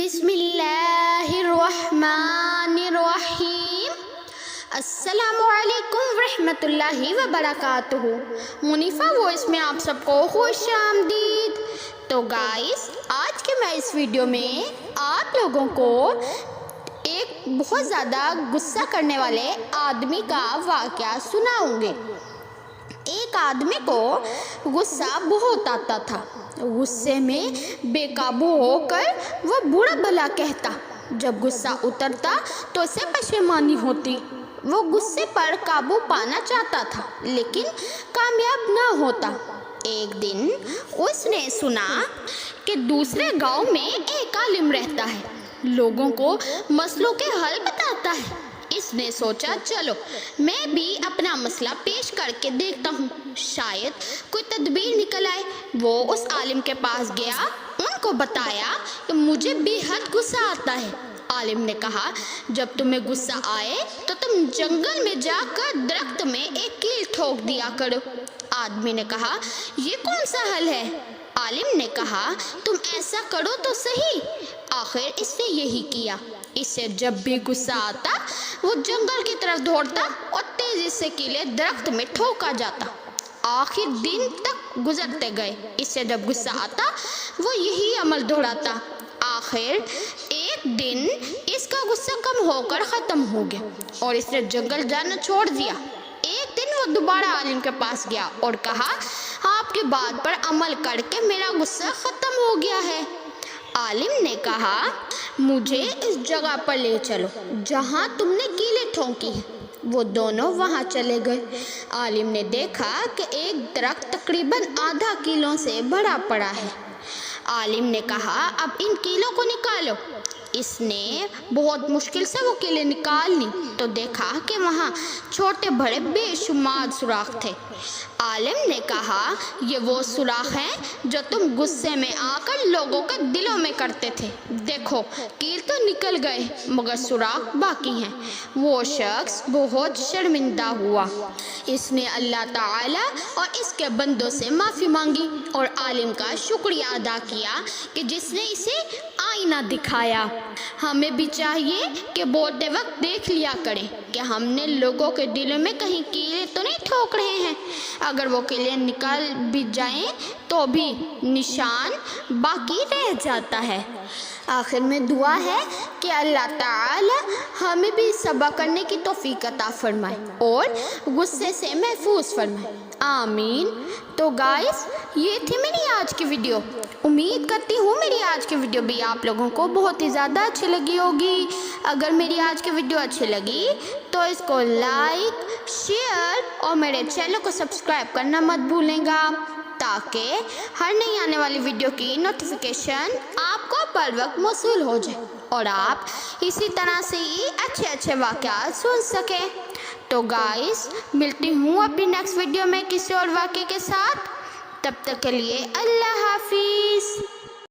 بسم اللہ الرحمن الرحیم۔ السلام علیکم ورحمۃ اللہ وبرکاتہ۔ منیفہ وائس میں آپ سب کو خوش آمدید۔ تو گائز، آج کے میں اس ویڈیو میں آپ لوگوں کو ایک بہت زیادہ غصہ کرنے والے آدمی کا واقعہ سناؤں گے۔ ایک آدمی کو غصہ بہت آتا تھا۔ غصے میں بے قابو ہو کر وہ برا بھلا کہتا۔ جب غصہ اترتا تو اسے پشیمانی ہوتی۔ وہ غصے پر قابو پانا چاہتا تھا لیکن کامیاب نہ ہوتا۔ ایک دن اس نے سنا کہ دوسرے گاؤں میں ایک عالم رہتا ہے، لوگوں کو مسئلوں کے حل بتاتا ہے۔ اس نے سوچا، چلو میں بھی اپنا مسئلہ پیش کر کے دیکھتا ہوں، شاید کوئی تدبیر نکل آئے۔ وہ اس عالم کے پاس گیا، ان کو بتایا کہ مجھے بے حد غصہ آتا ہے۔ عالم نے کہا، جب تمہیں غصہ آئے تو تم جنگل میں جا کر درخت میں ایک کیل ٹھوک دیا کرو۔ آدمی نے کہا، یہ کون سا حل ہے؟ عالم نے کہا، تم ایسا کرو تو صحیح۔ آخر اس نے یہی کیا۔ اس سے جب بھی غصہ آتا وہ جنگل کی طرف دوڑتا اور تیزی سے کیلے درخت میں ٹھوکا جاتا۔ آخر دن تک گزرتے گئے۔ اس سے جب غصہ آتا وہ یہی عمل دہراتا۔ آخر ایک دن اس کا غصہ کم ہو کر ختم ہو گیا اور اس نے جنگل جانا چھوڑ دیا۔ ایک دن وہ دوبارہ عالم کے پاس گیا اور کہا، آپ کی بات پر عمل کر کے میرا غصہ ختم ہو گیا ہے۔ عالم نے کہا، مجھے اس جگہ پر لے چلو جہاں تم نے کیلیں ٹھونکی ہیں۔ وہ دونوں وہاں چلے گئے۔ عالم نے دیکھا کہ ایک درخت تقریباً آدھا کیلوں سے بڑا پڑا ہے۔ عالم نے کہا، اب ان کیلوں کو نکالو۔ اس نے بہت مشکل سے وہ کیلیں نکال لی تو دیکھا کہ وہاں چھوٹے بڑے بے شمار سوراخ تھے۔ عالم نے کہا، یہ وہ سوراخ ہیں جو تم غصے میں آ کر لوگوں کے دلوں میں کرتے تھے۔ دیکھو، کیل تو نکل گئے مگر سوراخ باقی ہیں۔ وہ شخص بہت شرمندہ ہوا۔ اس نے اللہ تعالی اور اس کے بندوں سے معافی مانگی اور عالم کا شکریہ ادا کیا کہ جس نے اسے آئینہ دکھایا۔ ہمیں بھی چاہیے کہ بولتے وقت دیکھ لیا کریں کہ ہم نے لوگوں کے دلوں میں کہیں کیلیں تو نہیں ٹھوک رہے ہیں۔ اگر وہ کیلیں نکل بھی جائیں تو بھی نشان باقی رہ جاتا ہے۔ آخر میں دعا ہے کہ اللہ تعالی ہمیں بھی صبر کرنے کی توفیق عطا فرمائے اور غصے سے محفوظ فرمائے، آمین۔ تو گائز، یہ تھی میری آج کی ویڈیو۔ امید کرتی ہوں میری آج کی ویڈیو بھی آپ لوگوں کو بہت ہی زیادہ اچھی لگی ہوگی۔ اگر میری آج کی ویڈیو اچھی لگی تو اس کو لائک، شیئر اور میرے چینل کو سبسکرائب کرنا مت بھولیں گا تاکہ ہر نئی آنے والی ویڈیو کی نوٹیفیکیشن آپ کو بر وقت موصول ہو جائے اور آپ اسی طرح سے ہی اچھے اچھے واقعات سن سکیں۔ تو گائز، ملتی ہوں اپنی نیکسٹ ویڈیو میں کسی اور واقعے کے ساتھ۔ تب تک کے لیے اللہ حافظ۔